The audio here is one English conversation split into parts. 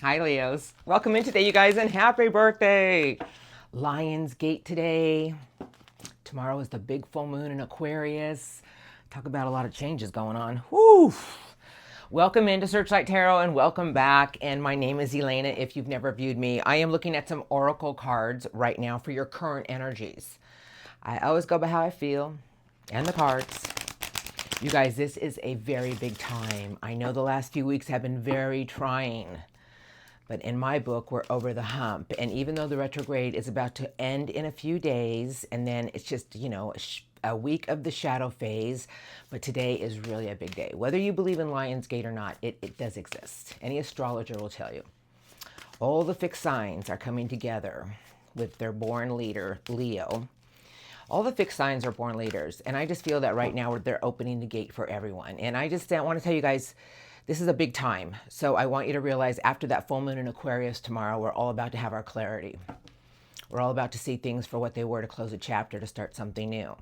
Hi, Leos. Welcome in today, you guys, and happy birthday. Lion's Gate today. Tomorrow is the big full moon in Aquarius. Talk about a lot of changes going on. Woo! Welcome into Searchlight Tarot and welcome back. And my name is Elena. If you've never viewed me, I am looking at some oracle cards right now for your current energies. I always go by how I feel and the cards. You guys, this is a very big time. I know the last few weeks have been very trying. But in my book, we're over the hump. And even though the retrograde is about to end in a few days, and then it's just, a week of the shadow phase, but today is really a big day. Whether you believe in Lion's Gate or not, it does exist. Any astrologer will tell you. All the fixed signs are coming together with their born leader, Leo. All the fixed signs are born leaders. And I just feel that right now they're opening the gate for everyone. And I just want to tell you guys, this is a big time. So I want you to realize after that full moon in Aquarius tomorrow, we're all about to have our clarity. We're all about to see things for what they were, to close a chapter, to start something new.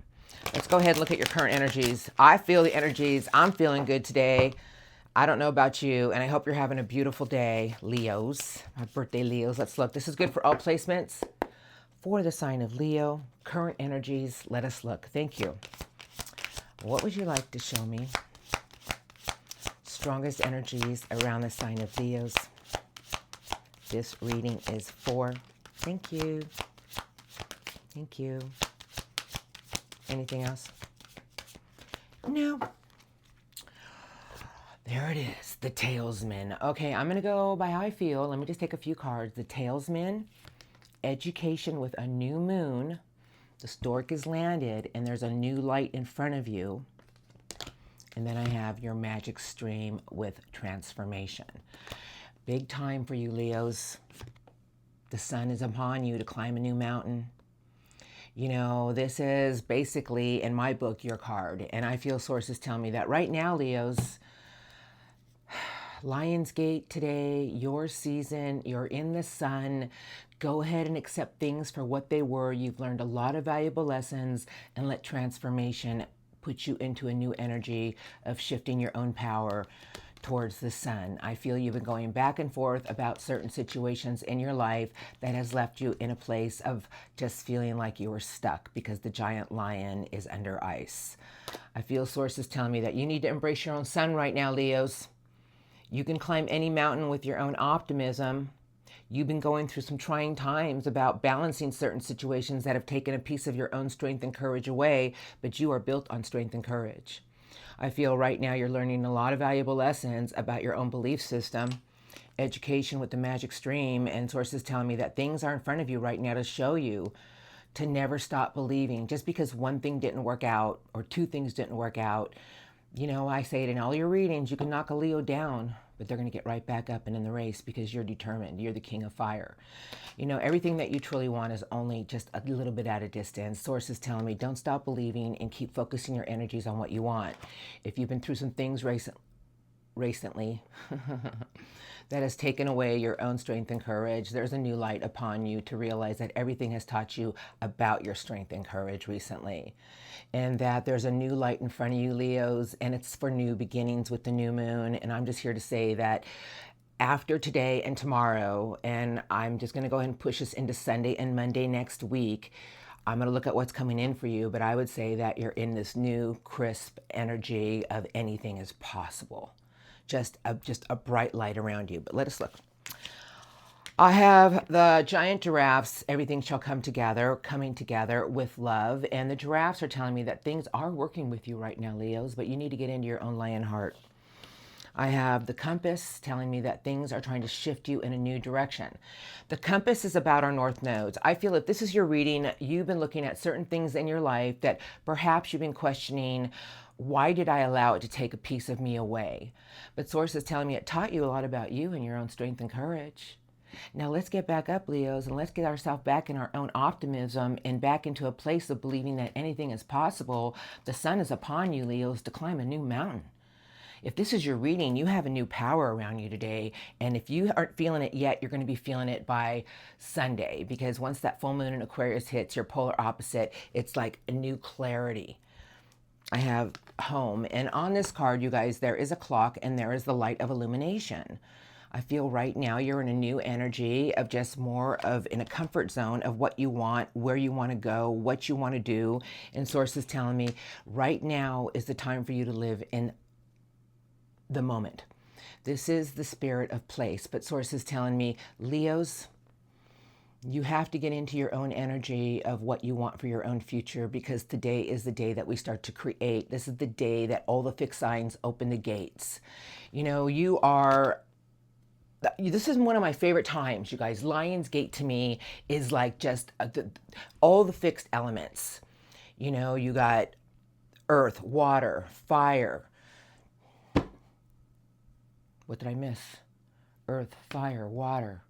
Let's go ahead and look at your current energies. I feel the energies. I'm feeling good today. I don't know about you, and I hope you're having a beautiful day, Leos. My birthday Leos. Let's look. This is good for all placements. For the sign of Leo, current energies. Let us look. Thank you. What would you like to show me? Strongest energies around the sign of Leos. This reading is for. Thank you. Thank you. Anything else? No. There it is, the Talesman. Okay, I'm going to go by how I feel. Let me just take a few cards. The Talesman, education with a new moon. The stork is landed, and there's a new light in front of you. And then I have your magic stream with transformation. Big time for you, Leos. The sun is upon you to climb a new mountain. You know, this is basically, in my book, your card. And I feel sources tell me that right now, Leos, Lion's Gate today, your season, you're in the sun. Go ahead and accept things for what they were. You've learned a lot of valuable lessons, and let transformation put you into a new energy of shifting your own power towards the sun. I feel you've been going back and forth about certain situations in your life that has left you in a place of just feeling like you were stuck because the giant lion is under ice. I feel sources telling me that you need to embrace your own sun right now, Leos. You can climb any mountain with your own optimism. You've been going through some trying times about balancing certain situations that have taken a piece of your own strength and courage away, but you are built on strength and courage. I feel right now you're learning a lot of valuable lessons about your own belief system, education with the magic stream, and sources telling me that things are in front of you right now to show you to never stop believing. Just because one thing didn't work out or two things didn't work out, you know, I say it in all your readings, you can knock a Leo down, but they're going to get right back up and in the race because you're determined. You're the king of fire. You know, everything that you truly want is only just a little bit at a distance. Sources telling me don't stop believing and keep focusing your energies on what you want. If you've been through some things recently that has taken away your own strength and courage, there's a new light upon you to realize that everything has taught you about your strength and courage recently. And that there's a new light in front of you, Leos, and it's for new beginnings with the new moon. And I'm just here to say that after today and tomorrow, and I'm just going to go ahead and push us into Sunday and Monday next week, I'm going to look at what's coming in for you, but I would say that you're in this new, crisp energy of anything is possible. Just a bright light around you. But let us look. I have the giant giraffes, everything shall come together, coming together with love. And the giraffes are telling me that things are working with you right now, Leos, but you need to get into your own lion heart. I have the compass telling me that things are trying to shift you in a new direction. The compass is about our north nodes. I feel if this is your reading, you've been looking at certain things in your life that perhaps you've been questioning, why did I allow it to take a piece of me away? But sources telling me it taught you a lot about you and your own strength and courage. Now let's get back up, Leos, and let's get ourselves back in our own optimism and back into a place of believing that anything is possible. The sun is upon you, Leos, to climb a new mountain. If this is your reading, you have a new power around you today. And if you aren't feeling it yet, you're going to be feeling it by Sunday, because once that full moon in Aquarius hits your polar opposite, it's like a new clarity. I have home, and on this card, you guys, there is a clock and there is the light of illumination. I feel right now you're in a new energy of just more of in a comfort zone of what you want, where you want to go, what you want to do. And Source is telling me right now is the time for you to live in the moment. This is the spirit of place, but Source is telling me, Leos, you have to get into your own energy of what you want for your own future, because today is the day that we start to create. This is the day that all the fixed signs open the gates. You know, this is one of my favorite times, you guys. Lion's Gate to me is like just all the fixed elements. You know, you got earth, water, fire. What did I miss? Earth, fire, water,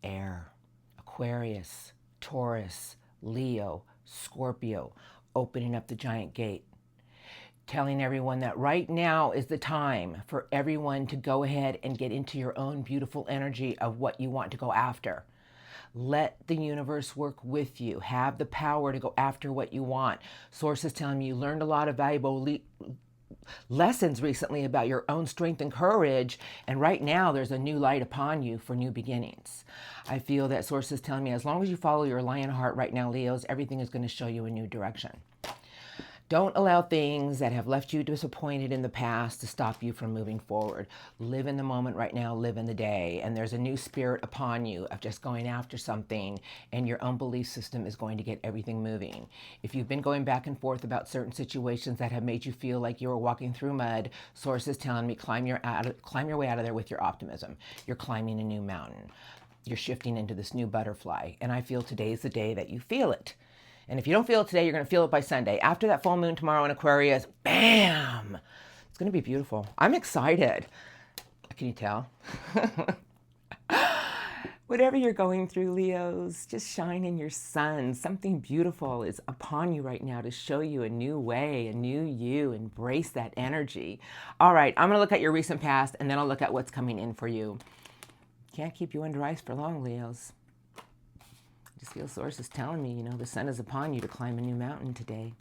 air, Aquarius, Taurus, Leo, Scorpio, opening up the giant gate. Telling everyone that right now is the time for everyone to go ahead and get into your own beautiful energy of what you want to go after. Let the universe work with you. Have the power to go after what you want. Source is telling me you learned a lot of valuable lessons recently about your own strength and courage, and right now there's a new light upon you for new beginnings. I feel that Source is telling me as long as you follow your lion heart right now, Leos, everything is going to show you a new direction. Don't allow things that have left you disappointed in the past to stop you from moving forward. Live in the moment right now, live in the day, and there's a new spirit upon you of just going after something, and your own belief system is going to get everything moving. If you've been going back and forth about certain situations that have made you feel like you were walking through mud, Source is telling me climb your way out of there with your optimism. You're climbing a new mountain. You're shifting into this new butterfly, and I feel today's the day that you feel it. And if you don't feel it today, you're going to feel it by Sunday. After that full moon tomorrow in Aquarius, bam! It's going to be beautiful. I'm excited. Can you tell? Whatever you're going through, Leos, just shine in your sun. Something beautiful is upon you right now to show you a new way, a new you. Embrace that energy. All right, I'm going to look at your recent past, and then I'll look at what's coming in for you. Can't keep you under ice for long, Leos. I just feel Source is telling me, you know, the sun is upon you to climb a new mountain today.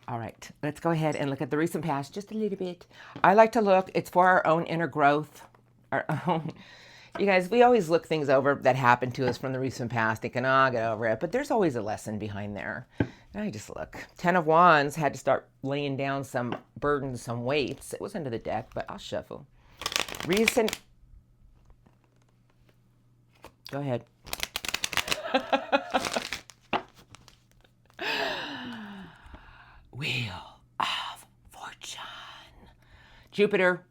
All right, let's go ahead and look at the recent past just a little bit. I like to look, it's for our own inner growth. You guys, we always look things over that happened to us from the recent past, thinking, oh, I'll get over it. But there's always a lesson behind there. And I just look. 10 of Wands had to start laying down some burdens, some weights. It was under the deck, but I'll shuffle. Recent. Go ahead. Wheel of Fortune. Jupiter.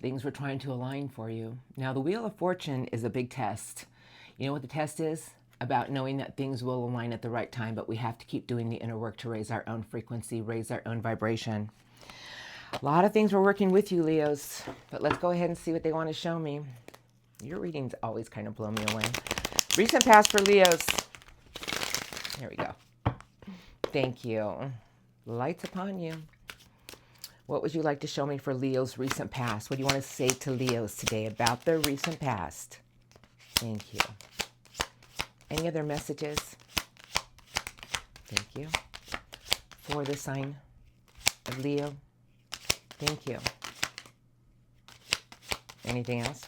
Things were trying to align for you. Now, the Wheel of Fortune is a big test. You know what the test is? About knowing that things will align at the right time, but we have to keep doing the inner work to raise our own frequency, raise our own vibration. A lot of things were working with you, Leos, but let's go ahead and see what they want to show me. Your readings always kind of blow me away. Recent past for Leos. Here we go. Thank you. Lights upon you. What would you like to show me for Leo's recent past? What do you want to say to Leos today about their recent past? Thank you. Any other messages? Thank you. For the sign of Leo. Thank you. Anything else?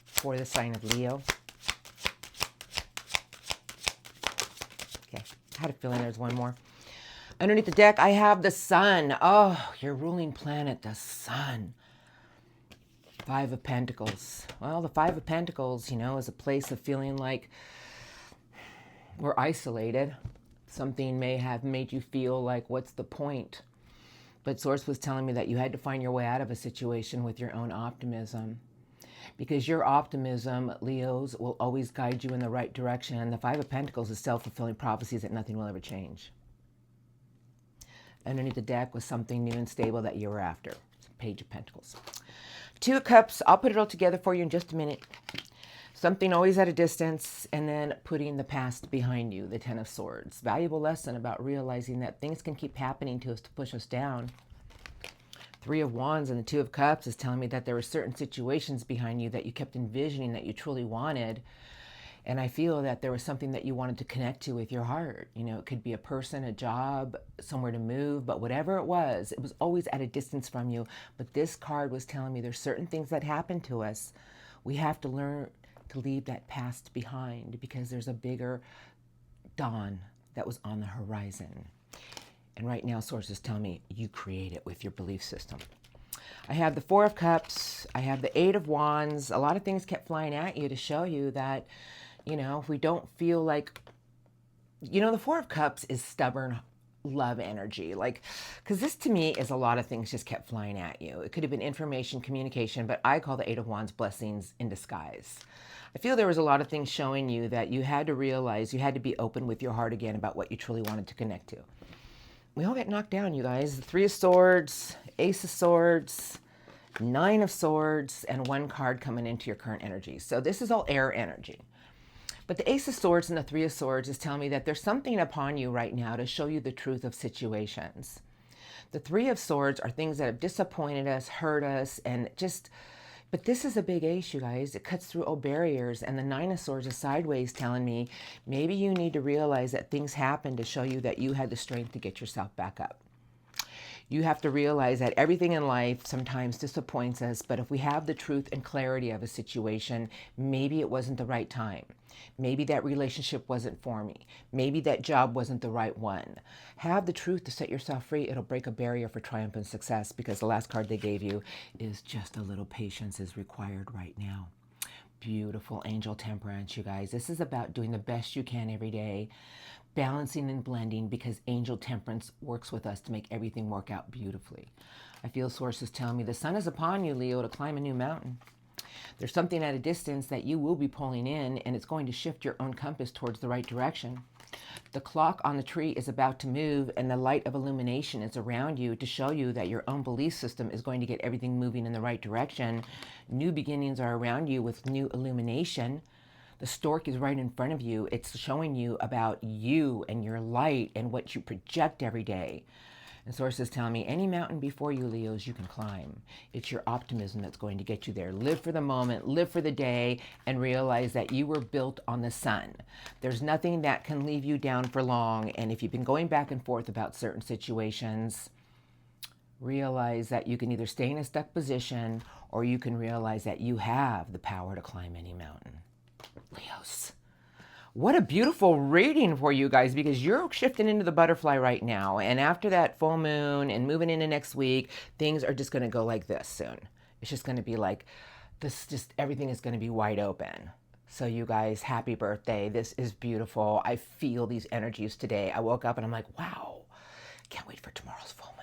For the sign of Leo. Okay, I had a feeling there's one more. Underneath the deck, I have the sun. Oh, your ruling planet, the sun. Five of Pentacles. Well, the Five of Pentacles, you know, is a place of feeling like we're isolated. Something may have made you feel like, what's the point? But Source was telling me that you had to find your way out of a situation with your own optimism. Because your optimism, Leos, will always guide you in the right direction. And the Five of Pentacles is self-fulfilling prophecies that nothing will ever change. Underneath the deck was something new and stable that you were after. Page of Pentacles. Two of Cups. I'll put it all together for you in just a minute. Something always at a distance, and then putting the past behind you. The Ten of Swords. Valuable lesson about realizing that things can keep happening to us to push us down. Three of Wands and the Two of Cups is telling me that there were certain situations behind you that you kept envisioning that you truly wanted. And I feel that there was something that you wanted to connect to with your heart. You know, it could be a person, a job, somewhere to move, but whatever it was always at a distance from you. But this card was telling me there's certain things that happen to us. We have to learn to leave that past behind because there's a bigger dawn that was on the horizon. And right now, sources tell me you create it with your belief system. I have the Four of Cups. I have the Eight of Wands. A lot of things kept flying at you to show you that, you know, if we don't feel like, you know, the Four of Cups is stubborn love energy. Like, because this to me is a lot of things just kept flying at you. It could have been information, communication, but I call the Eight of Wands blessings in disguise. I feel there was a lot of things showing you that you had to realize you had to be open with your heart again about what you truly wanted to connect to. We all get knocked down, you guys. The Three of Swords, Ace of Swords, Nine of Swords, and one card coming into your current energy. So this is all air energy. But the Ace of Swords and the Three of Swords is telling me that there's something upon you right now to show you the truth of situations. The Three of Swords are things that have disappointed us, hurt us, and just... But this is a big ace, you guys. It cuts through all barriers. And the Nine of Swords is sideways telling me maybe you need to realize that things happen to show you that you had the strength to get yourself back up. You have to realize that everything in life sometimes disappoints us, but if we have the truth and clarity of a situation, maybe it wasn't the right time. Maybe that relationship wasn't for me. Maybe that job wasn't the right one. Have the truth to set yourself free. It'll break a barrier for triumph and success, because the last card they gave you is just a little patience is required right now. Beautiful angel temperance, you guys. This is about doing the best you can every day, balancing and blending, because angel temperance works with us to make everything work out beautifully. I feel sources telling me the sun is upon you, Leo, to climb a new mountain. There's something at a distance that you will be pulling in, and it's going to shift your own compass towards the right direction. The clock on the tree is about to move, and the light of illumination is around you to show you that your own belief system is going to get everything moving in the right direction. New beginnings are around you with new illumination. The stork is right in front of you. It's showing you about you and your light and what you project every day. And sources tell me any mountain before you, Leos, you can climb. It's your optimism that's going to get you there. Live for the moment, live for the day, and realize that you were built on the sun. There's nothing that can leave you down for long. And if you've been going back and forth about certain situations, realize that you can either stay in a stuck position, or you can realize that you have the power to climb any mountain. Leos. What a beautiful reading for you guys, because you're shifting into the butterfly right now. And after that full moon and moving into next week, things are just going to go like this soon. It's just going to be like this, just everything is going to be wide open. So you guys, happy birthday. This is beautiful. I feel these energies today. I woke up and I'm like, wow, can't wait for tomorrow's full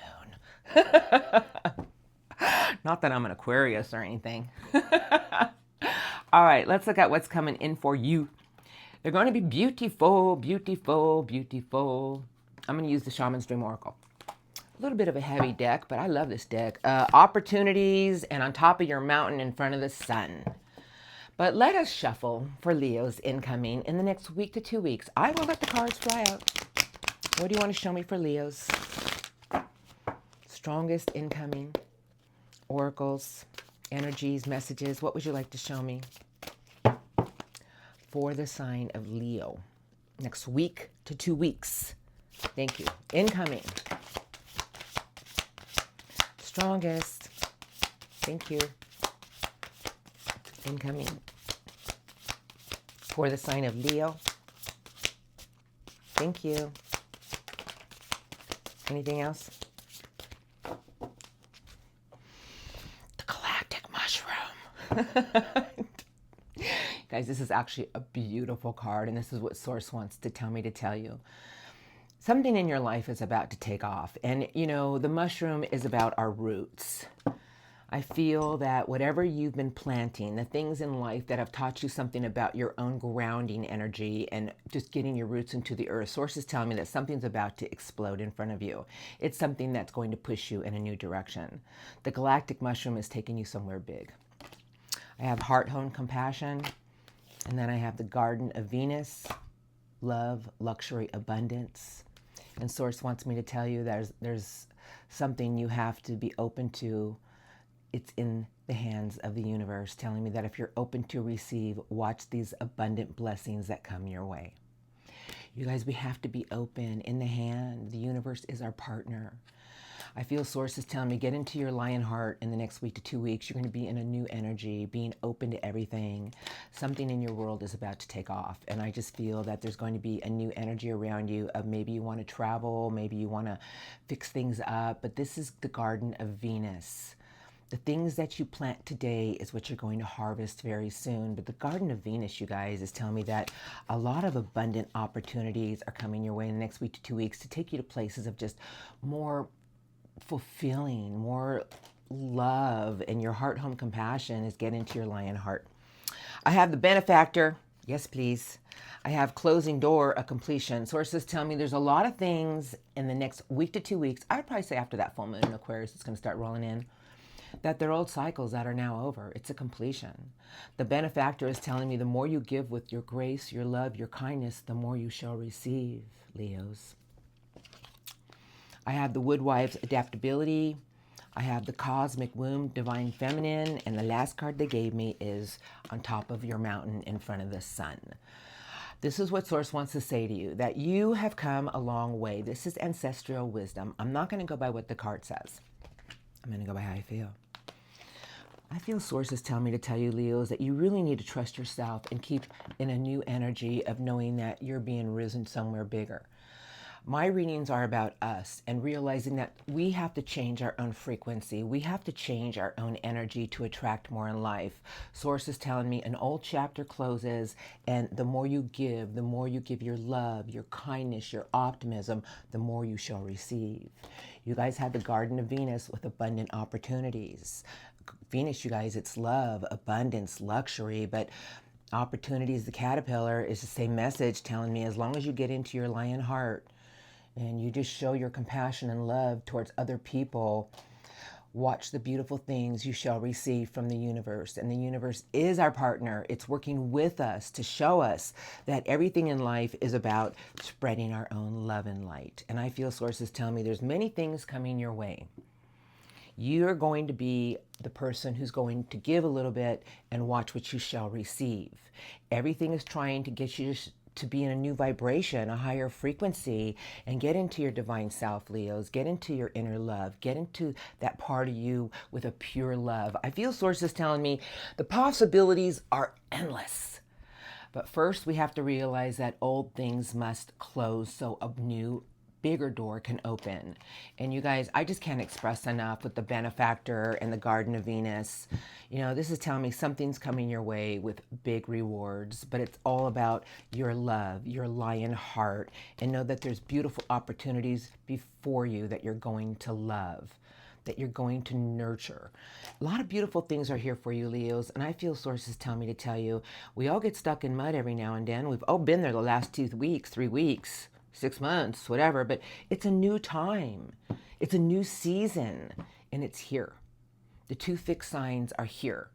moon. Not that I'm an Aquarius or anything. All right, let's look at what's coming in for you. They're going to be beautiful, beautiful, beautiful. I'm going to use the Shaman's Dream Oracle. A little bit of a heavy deck, but I love this deck. Opportunities and on top of your mountain in front of the sun. But let us shuffle for Leo's incoming in the next week to 2 weeks. I will let the cards fly out. What do you want to show me for Leo's? Strongest incoming oracles, energies, messages. What would you like to show me for the sign of Leo next week to 2 weeks? Thank you. Incoming. Strongest. Thank you. Incoming for the sign of Leo. Thank you. Anything else? The galactic mushroom. Guys, this is actually a beautiful card, and this is what Source wants to tell me to tell you. Something in your life is about to take off, and you know, the mushroom is about our roots. I feel that whatever you've been planting, the things in life that have taught you something about your own grounding energy and just getting your roots into the earth, Source is telling me that something's about to explode in front of you. It's something that's going to push you in a new direction. The galactic mushroom is taking you somewhere big. I have heart-honed compassion. And then I have the Garden of Venus, love, luxury, abundance. And Source wants me to tell you there's something you have to be open to it's in the hands of the universe, telling me that if you're open to receive, watch these abundant blessings that come your way. You guys, we have to be open. In the hand, the universe is our partner. I feel sources telling me, get into your lion heart in the next week to 2 weeks. You're going to be in a new energy, being open to everything. Something in your world is about to take off. And I just feel that there's going to be a new energy around you of maybe you want to travel, maybe you want to fix things up. But this is the Garden of Venus. The things that you plant today is what you're going to harvest very soon. But the Garden of Venus, you guys, is telling me that a lot of abundant opportunities are coming your way in the next week to 2 weeks to take you to places of just more fulfilling, more love, and your heart home compassion is getting into your lion heart. I have the benefactor. Yes, please. I have closing door, a completion. Sources tell me there's a lot of things in the next week to 2 weeks. I would probably say after that full moon in Aquarius, it's going to start rolling in, that they're old cycles that are now over. It's a completion. The benefactor is telling me the more you give with your grace, your love, your kindness, the more you shall receive, Leos. I have the woodwife's adaptability. I have the cosmic womb, divine feminine. And the last card they gave me is on top of your mountain in front of the sun. This is what Source wants to say to you, that you have come a long way. This is ancestral wisdom. I'm not going to go by what the card says. I'm going to go by how I feel. I feel sources tell me to tell you, Leos, that you really need to trust yourself and keep in a new energy of knowing that you're being risen somewhere bigger. My readings are about us and realizing that we have to change our own frequency. We have to change our own energy to attract more in life. Source is telling me an old chapter closes, and the more you give your love, your kindness, your optimism, the more you shall receive. You guys have the Garden of Venus with abundant opportunities. Venus, you guys, it's love, abundance, luxury, but opportunities, the caterpillar, is the same message telling me as long as you get into your lion heart, and you just show your compassion and love towards other people, watch the beautiful things you shall receive from the universe. And the universe is our partner. It's working with us to show us that everything in life is about spreading our own love and light. And I feel sources tell me there's many things coming your way. You're going to be the person who's going to give a little bit and watch what you shall receive. Everything is trying to get you to be in a new vibration, a higher frequency, and get into your divine self, Leos. Get into your inner love. Get into that part of you with a pure love. I feel sources telling me the possibilities are endless. But first, we have to realize that old things must close so a new, bigger door can open. And you guys, I just can't express enough with the benefactor and the Garden of Venus. You know, this is telling me something's coming your way with big rewards, but it's all about your love, your lion heart, and know that there's beautiful opportunities before you that you're going to love, that you're going to nurture. A lot of beautiful things are here for you, Leos, and I feel sources tell me to tell you, we all get stuck in mud every now and then. We've all been there the last 2 weeks, 3 weeks, 6 months, whatever, but it's a new time. It's a new season, and it's here. The 2 fixed signs are here.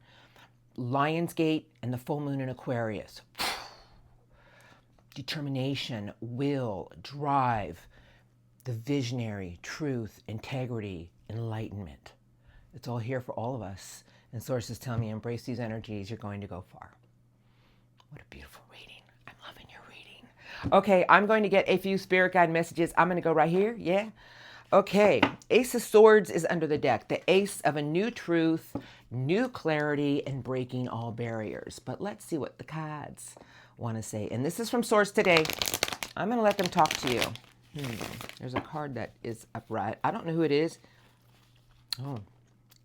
Lionsgate and the full moon in Aquarius. Determination, will, drive, the visionary, truth, integrity, enlightenment. It's all here for all of us. And sources tell me, embrace these energies, you're going to go far. What a beautiful reading. I'm loving your reading. Okay, I'm going to get a few spirit guide messages. I'm going to go right here. Yeah. Okay, Ace of Swords is under the deck. The ace of a new truth, new clarity, and breaking all barriers. But let's see what the cards want to say. And this is from Source today. I'm going to let them talk to you. There's a card that is upright. I don't know who it is. Oh,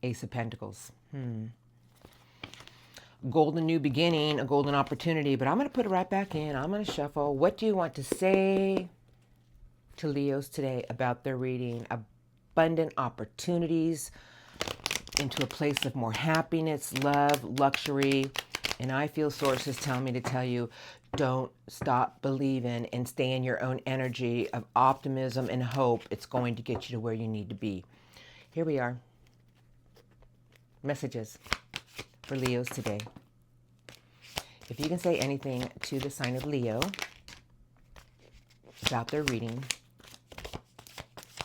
Ace of Pentacles. Golden new beginning, a golden opportunity. But I'm going to put it right back in. I'm going to shuffle. What do you want to say to Leos today about their reading? Abundant opportunities into a place of more happiness, love, luxury. And I feel sources tell me to tell you, don't stop believing and stay in your own energy of optimism and hope. It's going to get you to where you need to be. Here we are. Messages for Leos today. If you can say anything to the sign of Leo about their reading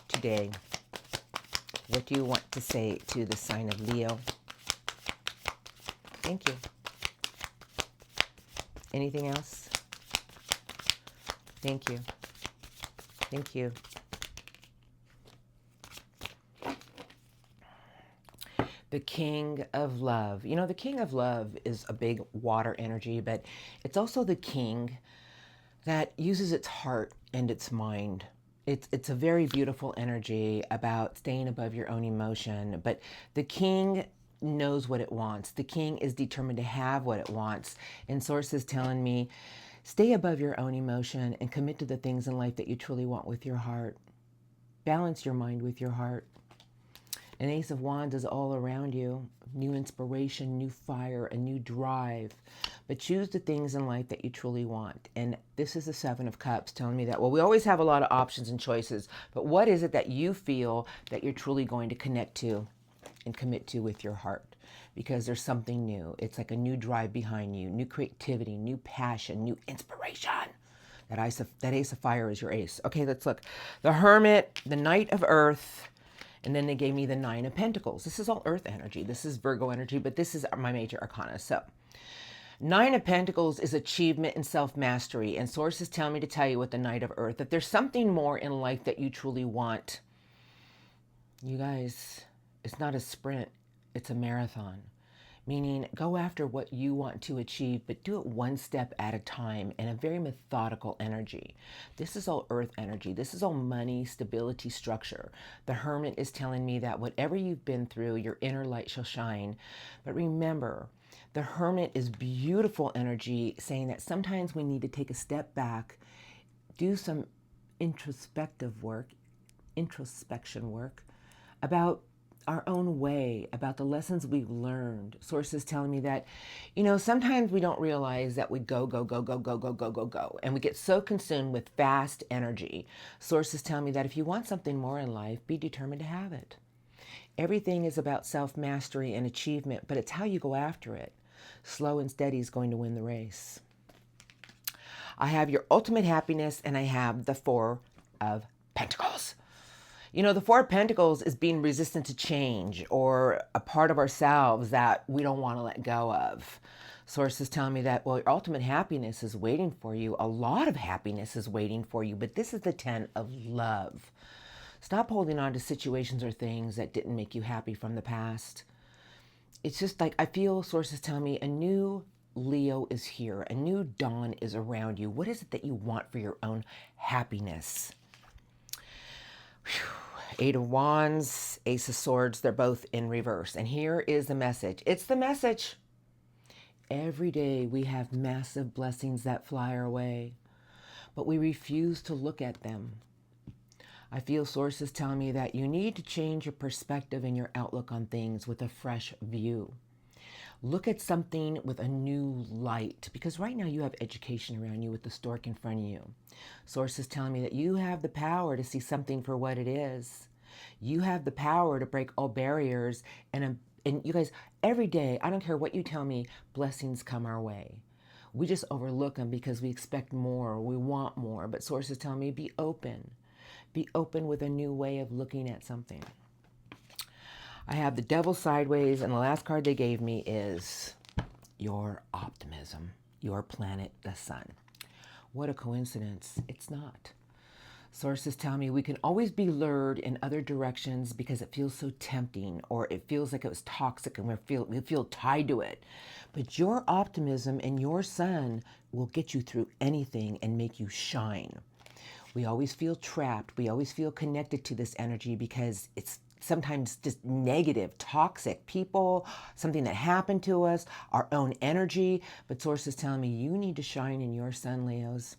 today, What do you want to say to the sign of Leo? Thank you. Anything else? Thank you. Thank you. The King of Love. You know, the King of Love is a big water energy, but it's also the king that uses its heart and its mind. It's a very beautiful energy about staying above your own emotion, but the king knows what it wants. The king is determined to have what it wants. And Source is telling me, stay above your own emotion and commit to the things in life that you truly want with your heart. Balance your mind with your heart. An Ace of Wands is all around you. New inspiration, new fire, a new drive. But choose the things in life that you truly want. And this is the Seven of Cups telling me that, well, we always have a lot of options and choices, but what is it that you feel that you're truly going to connect to and commit to with your heart? Because there's something new. It's like a new drive behind you, new creativity, new passion, new inspiration. That Ace of Fire is your ace. Okay, let's look. The Hermit, the Knight of Earth, and then they gave me the Nine of Pentacles. This is all Earth energy. This is Virgo energy, but this is my major arcana. So, Nine of Pentacles is achievement and self-mastery. And sources tell me to tell you with the Knight of Earth that there's something more in life that you truly want. You guys, it's not a sprint. It's a marathon. Meaning, go after what you want to achieve, but do it one step at a time in a very methodical energy. This is all Earth energy. This is all money, stability, structure. The Hermit is telling me that whatever you've been through, your inner light shall shine. But remember, the Hermit is beautiful energy, saying that sometimes we need to take a step back, do some introspection work about our own way, about the lessons we've learned. Sources telling me that, you know, sometimes we don't realize that we go. And we get so consumed with fast energy. Sources tell me that if you want something more in life, be determined to have it. Everything is about self-mastery and achievement, but it's how you go after it. Slow and steady is going to win the race. I have your ultimate happiness, and I have the Four of Pentacles. You know, the Four of Pentacles is being resistant to change or a part of ourselves that we don't want to let go of. Sources telling me that, well, your ultimate happiness is waiting for you. A lot of happiness is waiting for you, but this is the Ten of Love. Stop holding on to situations or things that didn't make you happy from the past. It's just like, I feel sources telling me a new Leo is here. A new dawn is around you. What is it that you want for your own happiness? Whew. Eight of Wands, Ace of Swords, they're both in reverse. And here is the message. It's the message. Every day we have massive blessings that fly our way, but we refuse to look at them. I feel sources telling me that you need to change your perspective and your outlook on things with a fresh view. Look at something with a new light, because right now you have education around you with the stork in front of you. Sources telling me that you have the power to see something for what it is. You have the power to break all barriers. And you guys, every day, I don't care what you tell me, blessings come our way. We just overlook them because we expect more, we want more. But sources tell me, be open. Be open with a new way of looking at something. I have the Devil sideways, and the last card they gave me is your optimism, your planet, the sun. What a coincidence. It's not. Sources tell me we can always be lured in other directions because it feels so tempting, or it feels like it was toxic and we feel tied to it. But your optimism and your sun will get you through anything and make you shine. We always feel trapped. We always feel connected to this energy because it's sometimes just negative, toxic people, something that happened to us, our own energy. But sources telling me you need to shine in your sun, Leos.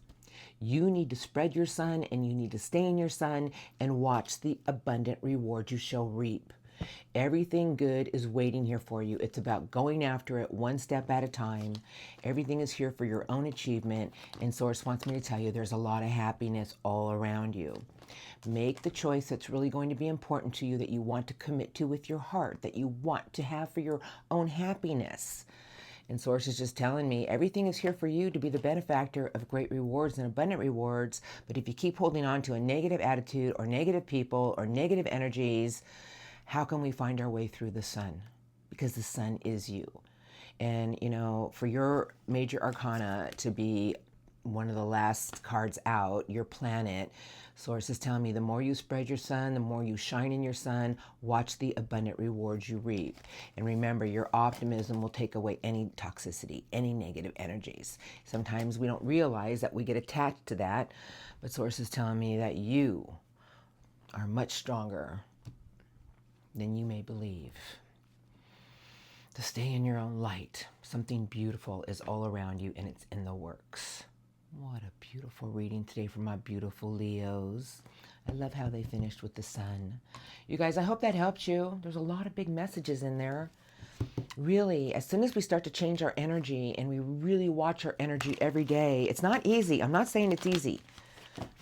You need to spread your sun, and you need to stay in your sun and watch the abundant reward you shall reap. Everything good is waiting here for you. It's about going after it one step at a time. Everything is here for your own achievement. And Source wants me to tell you there's a lot of happiness all around you. Make the choice that's really going to be important to you, that you want to commit to with your heart, that you want to have for your own happiness. And Source is just telling me everything is here for you to be the benefactor of great rewards and abundant rewards. But if you keep holding on to a negative attitude or negative people or negative energies, How can we find our way through the sun? Because the sun is you. And, you know, for your major arcana to be one of the last cards out, your planet, Source is telling me the more you spread your sun, the more you shine in your sun, watch the abundant rewards you reap. And remember, your optimism will take away any toxicity, any negative energies. Sometimes we don't realize that we get attached to that, but Source is telling me that you are much stronger than you may believe. To stay in your own light. Something beautiful is all around you, and it's in the works. What a beautiful reading today for my beautiful Leos. I love how they finished with the sun. You guys, I hope that helped you. There's a lot of big messages in there. Really, as soon as we start to change our energy and we really watch our energy every day, it's not easy. I'm not saying it's easy.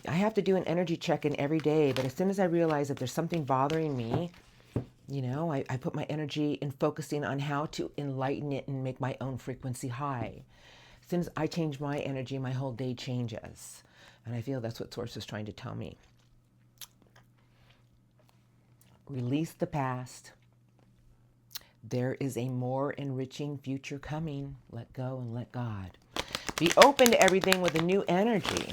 I have to do an energy check-in every day, but as soon as I realize that there's something bothering me, you know, I put my energy in focusing on how to enlighten it and make my own frequency high. As soon as I change my energy, my whole day changes. And I feel that's what Source is trying to tell me. Release the past. There is a more enriching future coming. Let go and let God. Be open to everything with a new energy.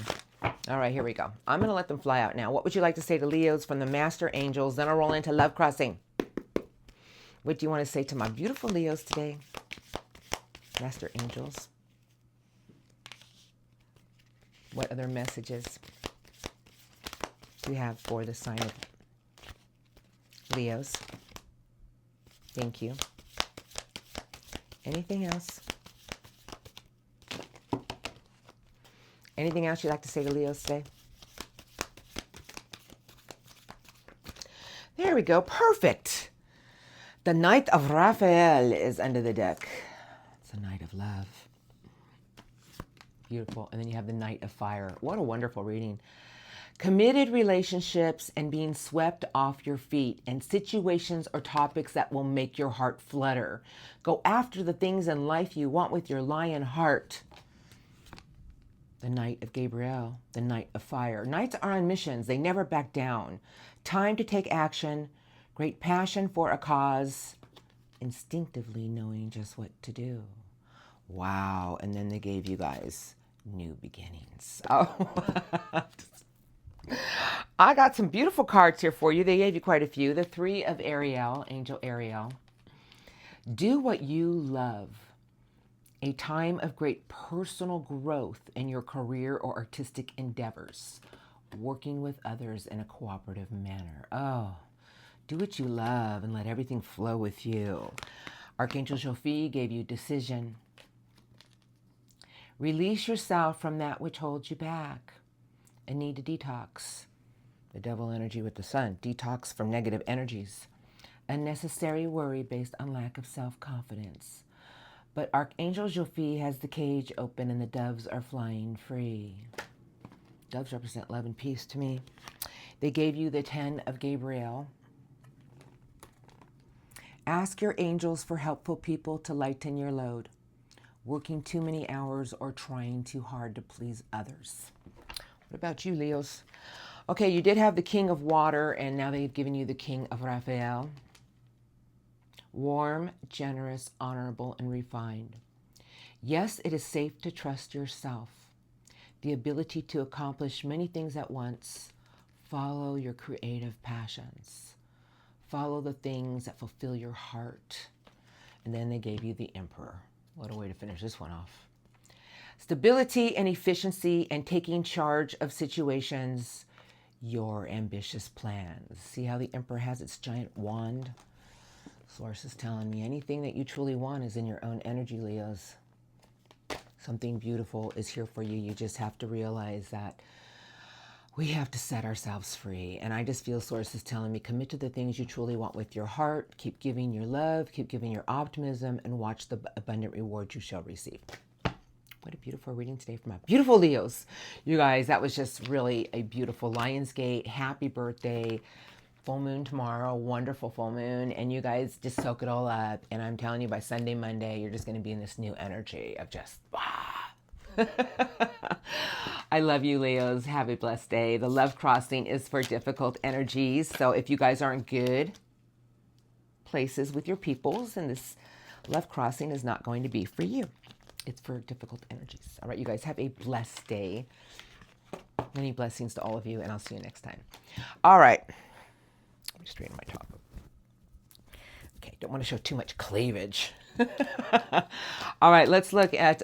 All right, here we go. I'm going to let them fly out now. What would you like to say to Leos from the Master Angels? Then I'll roll into Love Crossing. What do you want to say to my beautiful Leos today? Master Angels. What other messages do you have for the sign of Leos? Thank you. Anything else? Anything else you'd like to say to Leos today? There we go. Perfect. The Knight of Raphael is under the deck. It's a Knight of Love. Beautiful. And then you have the Knight of Fire. What a wonderful reading. Committed relationships and being swept off your feet, and situations or topics that will make your heart flutter. Go after the things in life you want with your lion heart. The Knight of Gabriel, the Knight of Fire. Knights are on missions. They never back down. Time to take action. Great passion for a cause. Instinctively knowing just what to do. Wow. And then they gave you guys new beginnings. Oh, I got some beautiful cards here for you. They gave you quite a few. The Three of Ariel, Angel Ariel. Do what you love. A time of great personal growth in your career or artistic endeavors. Working with others in a cooperative manner. Oh, do what you love and let everything flow with you. Archangel Jophi gave you decision. Release yourself from that which holds you back. A need to detox. The devil energy with the sun. Detox from negative energies. Unnecessary worry based on lack of self-confidence. But Archangel Jophi has the cage open and the doves are flying free. Doves represent love and peace to me. They gave you the 10 of Gabriel. Ask your angels for helpful people to lighten your load. Working too many hours or trying too hard to please others. What about you, Leos? Okay, you did have the King of Water, and now they've given you the King of Raphael. Warm, generous, honorable, and refined. Yes, it is safe to trust yourself. The ability to accomplish many things at once. Follow your creative passions. Follow the things that fulfill your heart. And then they gave you the Emperor. What a way to finish this one off. Stability and efficiency and taking charge of situations. Your ambitious plans. See how the Emperor has its giant wand? Source is telling me anything that you truly want is in your own energy, Leos. Something beautiful is here for you. You just have to realize that we have to set ourselves free. And I just feel Source is telling me, commit to the things you truly want with your heart. Keep giving your love. Keep giving your optimism. And watch the abundant reward you shall receive. What a beautiful reading today from my beautiful Leos. You guys, that was just really a beautiful Lionsgate. Happy birthday. Full moon tomorrow. Wonderful full moon. And you guys just soak it all up. And I'm telling you, by Sunday, Monday, you're just going to be in this new energy of just, I love you, Leos. Have a blessed day. The love crossing is for difficult energies. So if you guys aren't good, places with your peoples, and this love crossing is not going to be for you. It's for difficult energies. All right, you guys have a blessed day. Many blessings to all of you, and I'll see you next time. All right. Let me straighten my top. Okay, don't want to show too much cleavage. All right, let's look at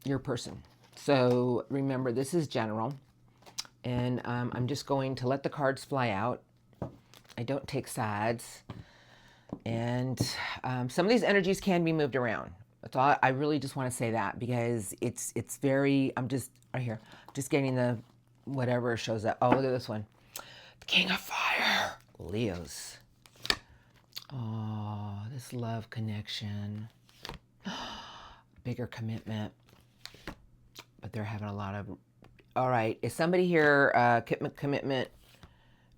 your person. So remember, this is general, and I'm just going to let the cards fly out. I don't take sides, and some of these energies can be moved around. That's all. I really just want to say that because it's very. I'm just right here, just getting the whatever shows up. Oh, look at this one, the King of Fire, Leos. Oh, this love connection, bigger commitment, but they're having a lot of. All right, is somebody here commitment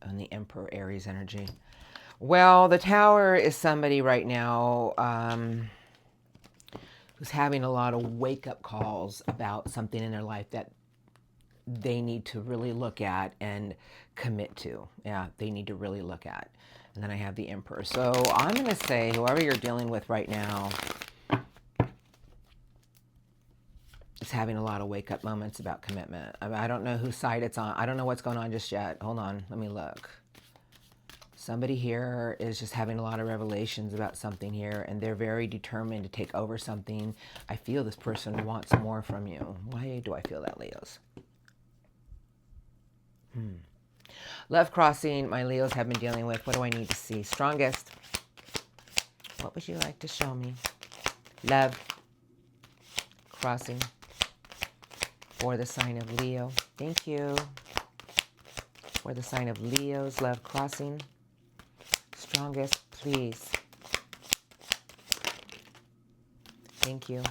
on the Emperor Aries energy? Well, the Tower is somebody right now who's having a lot of wake-up calls about something in their life that they need to really look at and commit to. Yeah, they need to really look at. And then I have the Emperor. So I'm going to say whoever you're dealing with right now is having a lot of wake-up moments about commitment. I don't know whose side it's on. I don't know what's going on just yet. Hold on. Let me look. Somebody here is just having a lot of revelations about something here, and they're very determined to take over something. I feel this person wants more from you. Why do I feel that, Leos? Love crossing, my Leos have been dealing with. What do I need to see? Strongest. What would you like to show me? Love crossing for the sign of Leo. Thank you. For the sign of Leo's love crossing. Strongest, please. Thank you.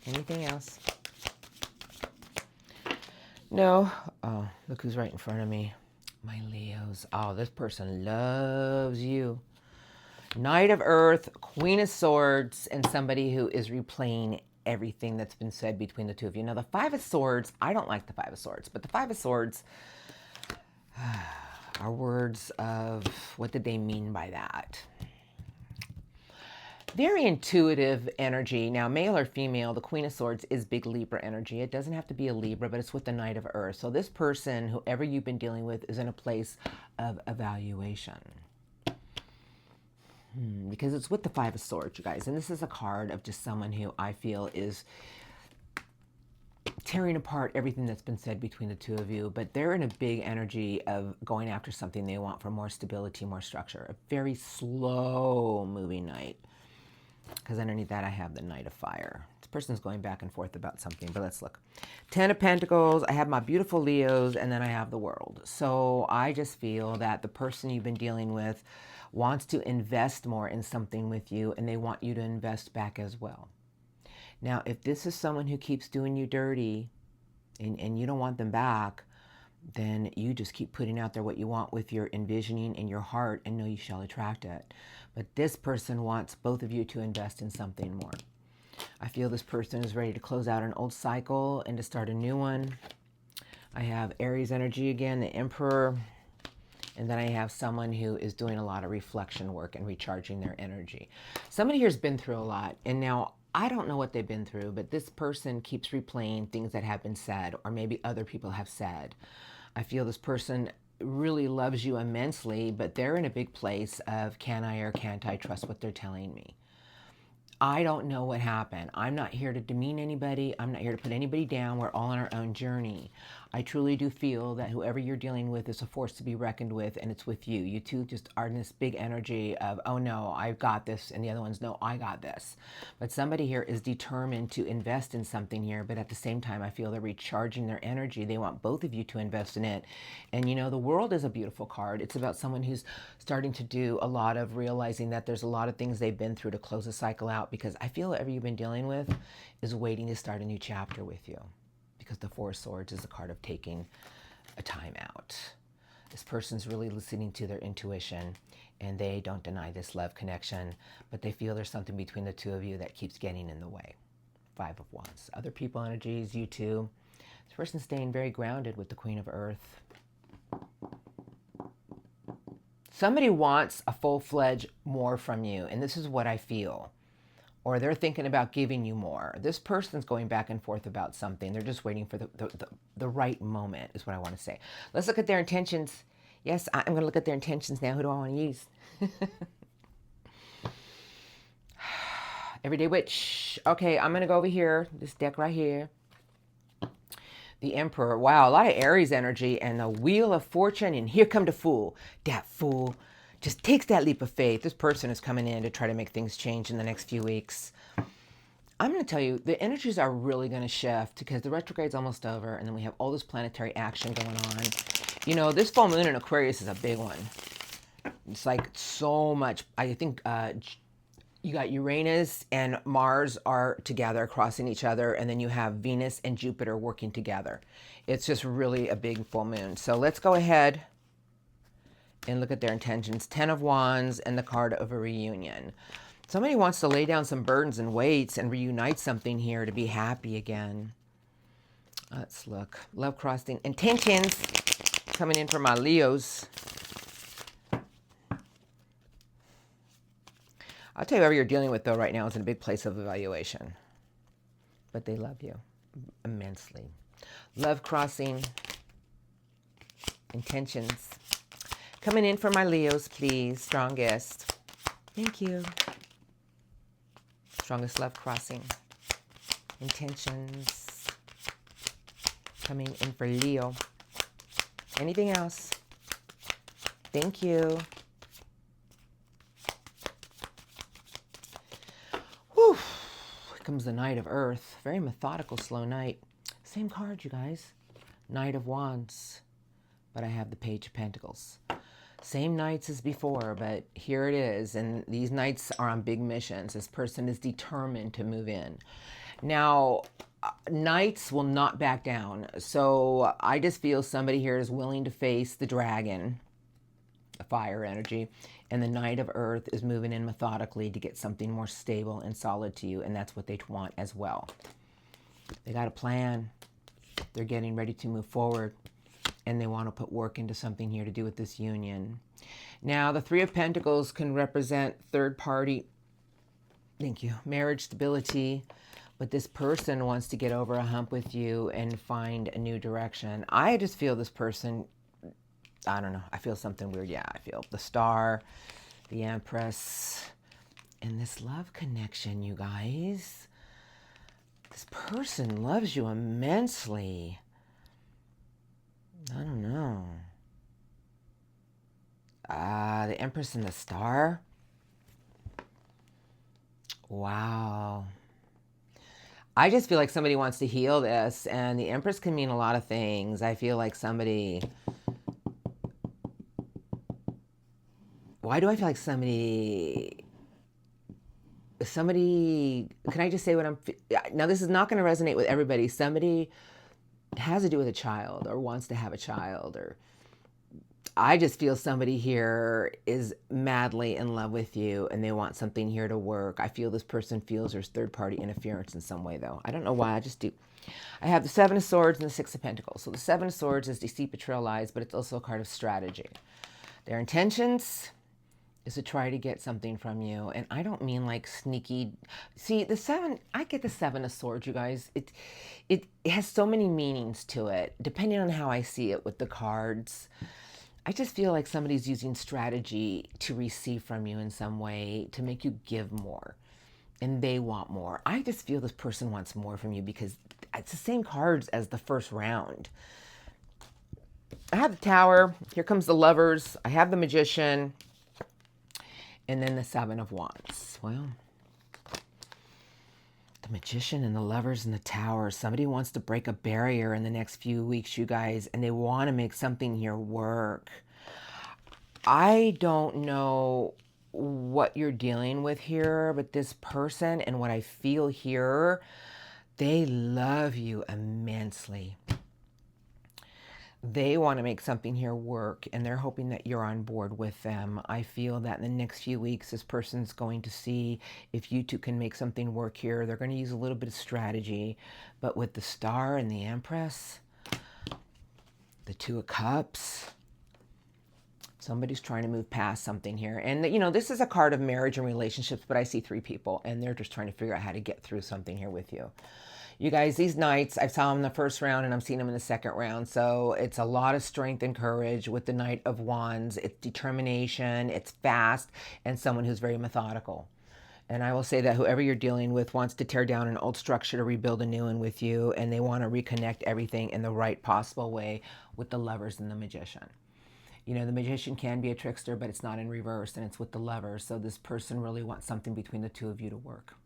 Anything else? No. Oh, look who's right in front of me. My Leos. Oh, this person loves you. Knight of Earth, Queen of Swords, and somebody who is replaying everything that's been said between the two of you. Now, the Five of Swords, I don't like the Five of Swords, but the Five of Swords are words of what did they mean by that? Very intuitive energy. Now, male or female, the Queen of Swords is big Libra energy. It doesn't have to be a Libra, but it's with the Knight of Earth. So this person, whoever you've been dealing with, is in a place of evaluation. Because it's with the Five of Swords, you guys. And this is a card of just someone who I feel is tearing apart everything that's been said between the two of you, but they're in a big energy of going after something they want for more stability, more structure. A very slow moving night. Because underneath that, I have the Knight of Fire. This person's going back and forth about something, but let's look. Ten of Pentacles, I have my beautiful Leos, and then I have the World. So I just feel that the person you've been dealing with wants to invest more in something with you, and they want you to invest back as well. Now, if this is someone who keeps doing you dirty and you don't want them back, then you just keep putting out there what you want with your envisioning in your heart and know you shall attract it. But this person wants both of you to invest in something more. I feel this person is ready to close out an old cycle and to start a new one. I have Aries energy again, the Emperor. And then I have someone who is doing a lot of reflection work and recharging their energy. Somebody here has been through a lot. And now I don't know what they've been through, but this person keeps replaying things that have been said or maybe other people have said. I feel this person really loves you immensely, but they're in a big place of can I or can't I trust what they're telling me? I don't know what happened. I'm not here to demean anybody. I'm not here to put anybody down. We're all on our own journey. I truly do feel that whoever you're dealing with is a force to be reckoned with, and it's with you. You two just are in this big energy of, oh no, I've got this, and the other one's, no, I got this. But somebody here is determined to invest in something here, but at the same time, I feel they're recharging their energy. They want both of you to invest in it. And you know, the World is a beautiful card. It's about someone who's starting to do a lot of realizing that there's a lot of things they've been through to close the cycle out, because I feel whatever you've been dealing with is waiting to start a new chapter with you. Because the Four of Swords is a card of taking a time out. This person's really listening to their intuition, and they don't deny this love connection, but they feel there's something between the two of you that keeps getting in the way. Five of Wands. Other people energies, you two. This person's staying very grounded with the Queen of Earth. Somebody wants a full-fledged more from you, and this is what I feel. Or they're thinking about giving you more. This person's going back and forth about something. They're just waiting for the right moment, is what I want to say. Let's look at their intentions. Yes, I'm going to look at their intentions now. Who do I want to use? Everyday Witch. Okay, I'm going to go over here. This deck right here. The Emperor. Wow, a lot of Aries energy and the Wheel of Fortune. And here come the Fool. That Fool just takes that leap of faith. This person is coming in to try to make things change in the next few weeks. I'm going to tell you, the energies are really going to shift because the retrograde's almost over. And then we have all this planetary action going on. You know, this full moon in Aquarius is a big one. It's like so much. I think you got Uranus and Mars are together, crossing each other, and then you have Venus and Jupiter working together. It's just really a big full moon. So let's go ahead and look at their intentions. 10 of Wands and the card of a reunion. Somebody wants to lay down some burdens and weights and reunite something here to be happy again. Let's look. Love crossing intentions coming in for my Leos. I'll tell you, whoever you're dealing with, though, right now is in a big place of evaluation. But they love you immensely. Love crossing intentions. Coming in for my Leos, please. Strongest. Thank you. Strongest love crossing intentions. Coming in for Leo. Anything else? Thank you. Whew. Here comes the Knight of Earth. Very methodical, slow knight. Same card, you guys. Knight of Wands. But I have the Page of Pentacles. Same knights as before, but here it is. And these knights are on big missions. This person is determined to move in. Now, knights will not back down. So I just feel somebody here is willing to face the dragon, the fire energy, and the Knight of Earth is moving in methodically to get something more stable and solid to you, and that's what they want as well. They got a plan. They're getting ready to move forward, and they want to put work into something here to do with this union. Now, the Three of Pentacles can represent third party, thank you, marriage stability, but this person wants to get over a hump with you and find a new direction. I just feel this person, I don't know, I feel something weird. Yeah, I feel the Star, the Empress, and this love connection, you guys. This person loves you immensely. I don't know. The Empress and the Star. Wow. I just feel like somebody wants to heal this, and the Empress can mean a lot of things. I feel like somebody... Why do I feel like somebody... Can I just say what I'm... Now, this is not going to resonate with everybody. Somebody has to do with a child or wants to have a child, or I just feel somebody here is madly in love with you and they want something here to work. I feel this person feels there's third-party interference in some way, though. I don't know why, I just do. I have the Seven of Swords and the Six of Pentacles. So the Seven of Swords is deceit, betrayal, lies, but it's also a card of strategy. Their intentions is to try to get something from you. And I don't mean like sneaky. See, the seven, I get the Seven of Swords, you guys. It has so many meanings to it, depending on how I see it with the cards. I just feel like somebody's using strategy to receive from you in some way to make you give more. And they want more. I just feel this person wants more from you because it's the same cards as the first round. I have the Tower. Here comes the Lovers. I have the Magician. And then the Seven of Wands. Well, the Magician and the Lovers and the Tower. Somebody wants to break a barrier in the next few weeks, you guys, and they want to make something here work. I don't know what you're dealing with here, but this person and what I feel here, they love you immensely. They want to make something here work, and they're hoping that you're on board with them. I feel that in the next few weeks, this person's going to see if you two can make something work here. They're going to use a little bit of strategy, but with the Star and the Empress, the Two of Cups, Somebody's trying to move past something here. And, this is a card of marriage and relationships, but I see 3 people, and they're just trying to figure out how to get through something here with you. You guys, these Knights, I saw them in the first round, and I'm seeing them in the second round. So it's a lot of strength and courage with the Knight of Wands. It's determination, it's fast, and someone who's very methodical. And I will say that whoever you're dealing with wants to tear down an old structure to rebuild a new one with you, and they want to reconnect everything in the right possible way with the Lovers and the Magician. The Magician can be a trickster, but it's not in reverse, and it's with the Lovers. So this person really wants something between the two of you to work.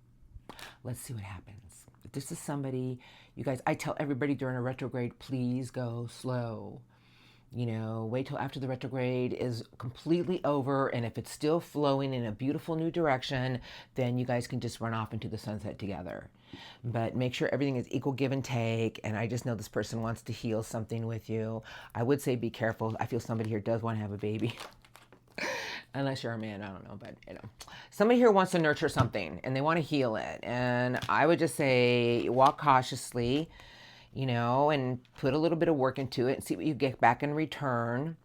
Let's see what happens. If this is somebody, you guys, I tell everybody during a retrograde, please go slow. Wait till after the retrograde is completely over, and if it's still flowing in a beautiful new direction, then you guys can just run off into the sunset together. But make sure everything is equal give and take, and I just know this person wants to heal something with you. I would say be careful. I feel somebody here does want to have a baby. Unless you're a man, I don't know, but somebody here wants to nurture something, and they want to heal it. And I would just say walk cautiously, and put a little bit of work into it and see what you get back in return.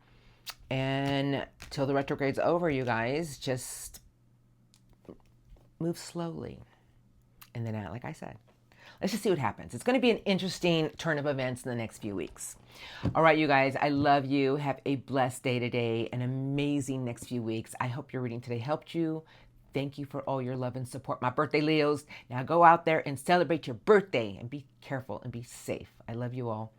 And till the retrograde's over, you guys, just move slowly. And then, like I said, let's just see what happens. It's going to be an interesting turn of events in the next few weeks. All right, you guys, I love you. Have a blessed day today, an amazing next few weeks. I hope your reading today helped you. Thank you for all your love and support. My birthday, Leos. Now go out there and celebrate your birthday and be careful and be safe. I love you all.